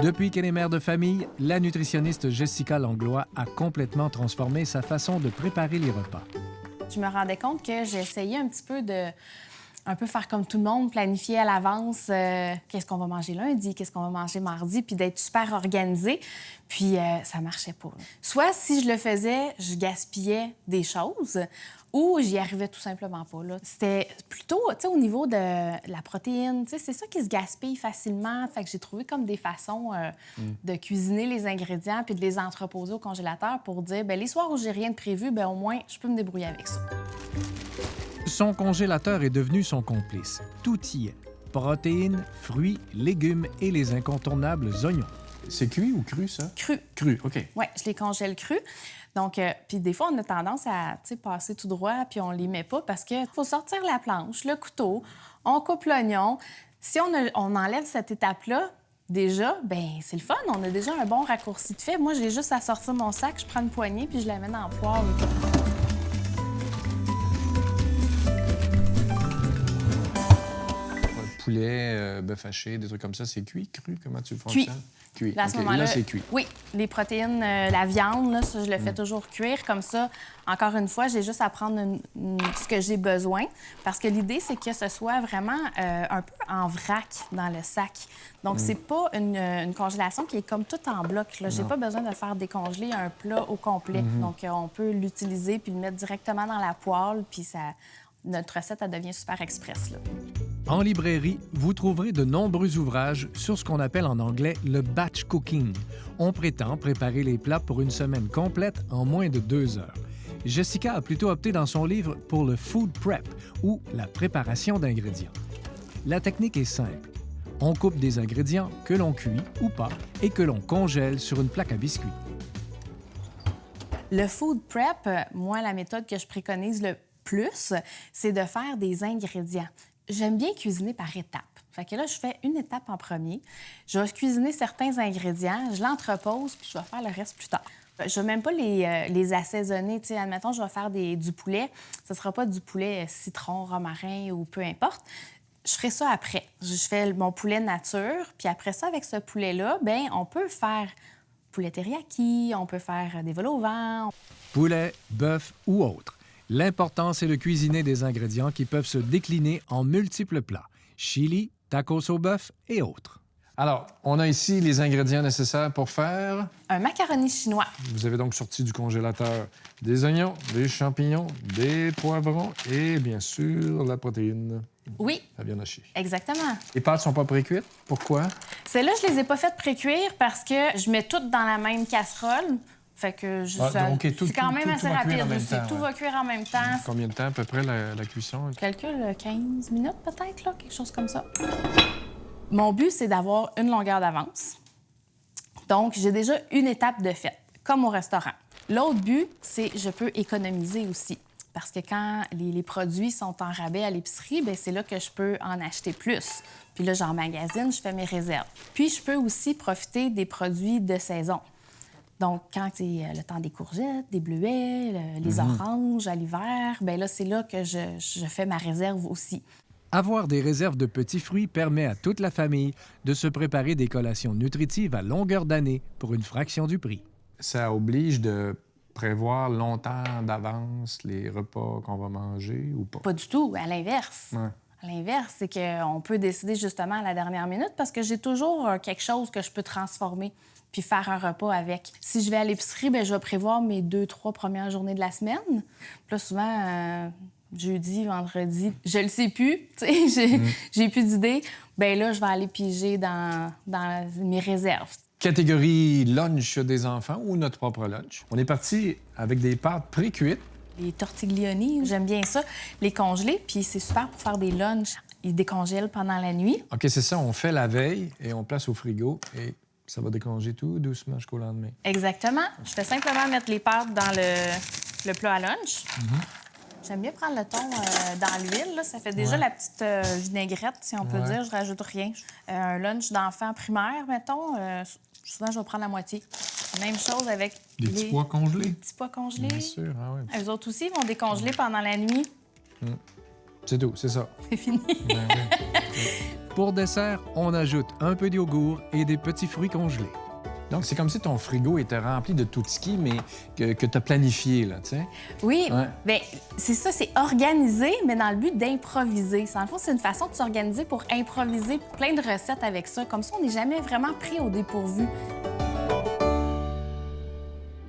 Depuis qu'elle est mère de famille, la nutritionniste Jessica Langlois a complètement transformé sa façon de préparer les repas. Je me rendais compte que j'essayais un petit peu de faire comme tout le monde, planifier à l'avance qu'est-ce qu'on va manger lundi, qu'est-ce qu'on va manger mardi, puis d'être super organisée. Puis ça marchait pas. Soit si je le faisais, je gaspillais des choses, ou j'y arrivais tout simplement pas. C'était plutôt, tu sais, au niveau de la protéine, tu sais, c'est ça qui se gaspille facilement. Fait que j'ai trouvé comme des façons de cuisiner les ingrédients puis de les entreposer au congélateur pour dire, bien, les soirs où j'ai rien de prévu, bien, au moins, je peux me débrouiller avec ça. Son congélateur est devenu son complice. Tout y est. Protéines, fruits, légumes et les incontournables oignons. C'est cuit ou cru, ça? Cru. Cru, OK. Oui, je les congèle crus. Donc, puis des fois, on a tendance à passer tout droit puis on les met pas parce qu'il faut sortir la planche, le couteau, on coupe l'oignon. Si on enlève cette étape-là, déjà, ben c'est le fun. On a déjà un bon raccourci de fait. Moi, j'ai juste à sortir mon sac, je prends une poignée puis je la mets dans le poêle. Poulet, bœuf haché, des trucs comme ça, c'est cuit, cru? Comment tu le fonctionnes? Cuit. Là, à ce moment-là, là, c'est cuit. Oui, les protéines, la viande, là, ça, je le fais toujours cuire. Comme ça, encore une fois, j'ai juste à prendre ce que j'ai besoin. Parce que l'idée, c'est que ce soit vraiment un peu en vrac dans le sac. Donc, c'est pas une congélation qui est comme tout en bloc. J'ai pas besoin de faire décongeler un plat au complet. Donc, on peut l'utiliser puis le mettre directement dans la poêle, puis notre recette, elle devient super express, là. En librairie, vous trouverez de nombreux ouvrages sur ce qu'on appelle en anglais le batch cooking. On prétend préparer les plats pour une semaine complète en moins de 2 heures. Jessica a plutôt opté dans son livre pour le food prep, ou la préparation d'ingrédients. La technique est simple. On coupe des ingrédients que l'on cuit ou pas et que l'on congèle sur une plaque à biscuits. Le food prep, moi, la méthode que je préconise le plus, c'est de faire des ingrédients. J'aime bien cuisiner par étapes. Fait que là, je fais une étape en premier. Je vais cuisiner certains ingrédients, je l'entrepose, puis je vais faire le reste plus tard. Je ne vais même pas les assaisonner. T'sais, admettons, je vais faire du poulet. Ce ne sera pas du poulet citron, romarin ou peu importe. Je ferai ça après. Je fais mon poulet nature, puis après ça, avec ce poulet-là, bien, on peut faire poulet teriyaki, on peut faire des vols au vent. Poulet, bœuf ou autre. L'important, c'est de cuisiner des ingrédients qui peuvent se décliner en multiples plats. Chili, tacos au bœuf et autres. Alors, on a ici les ingrédients nécessaires pour faire... Un macaroni chinois. Vous avez donc sorti du congélateur des oignons, des champignons, des poivrons et, bien sûr, la protéine. Oui. La viande hachée. Exactement. Les pâtes sont pas pré-cuites. Pourquoi? Celles-là, je les ai pas faites pré-cuire parce que je mets toutes dans la même casserole. Fait que c'est quand même assez rapide. Tout va cuire en même temps. Combien de temps, à peu près, la cuisson? Je calcule 15 minutes, peut-être, là, quelque chose comme ça. Mon but, c'est d'avoir une longueur d'avance. Donc, j'ai déjà une étape de fait, comme au restaurant. L'autre but, c'est je peux économiser aussi. Parce que quand les produits sont en rabais à l'épicerie, bien, c'est là que je peux en acheter plus. Puis là, j'emmagasine, je fais mes réserves. Puis, je peux aussi profiter des produits de saison. Donc, quand c'est le temps des courgettes, des bleuets, les oranges à l'hiver, bien là, c'est là que je fais ma réserve aussi. Avoir des réserves de petits fruits permet à toute la famille de se préparer des collations nutritives à longueur d'année pour une fraction du prix. Ça oblige de prévoir longtemps d'avance les repas qu'on va manger ou pas? Pas du tout, à l'inverse. Ouais. À l'inverse, c'est qu'on peut décider justement à la dernière minute parce que j'ai toujours quelque chose que je peux transformer puis faire un repas avec. Si je vais à l'épicerie, bien, je vais prévoir mes 2-3 premières journées de la semaine. Puis là, souvent, jeudi, vendredi, je le sais plus, tu sais, j'ai plus d'idées. Bien là, je vais aller piger dans mes réserves. Catégorie lunch des enfants ou notre propre lunch. On est parti avec des pâtes pré-cuites. Les tortiglioni, j'aime bien ça, les congeler, puis c'est super pour faire des lunchs. Ils décongèlent pendant la nuit. OK, c'est ça, on fait la veille et on place au frigo et ça va décongeler tout doucement jusqu'au lendemain. Exactement. Je fais simplement mettre les pâtes dans le plat à lunch. J'aime bien prendre le thon dans l'huile. Là. Ça fait déjà la petite vinaigrette, si on peut dire. Je rajoute rien. Un lunch d'enfant primaire, mettons, souvent, je vais prendre la moitié. Même chose avec des petits pois congelés. Les petits pois congelés. Bien sûr, ah ouais. Eux autres aussi vont décongeler pendant la nuit. C'est tout, c'est ça. C'est fini. Pour dessert, on ajoute un peu de yogourt et des petits fruits congelés. Donc, c'est comme si ton frigo était rempli de tout ski, mais que tu as planifié, là, tu sais. Oui, Ouais. bien, c'est ça, c'est organisé, mais dans le but d'improviser. Dans le fond, c'est une façon de s'organiser pour improviser plein de recettes avec ça. Comme ça, on n'est jamais vraiment pris au dépourvu.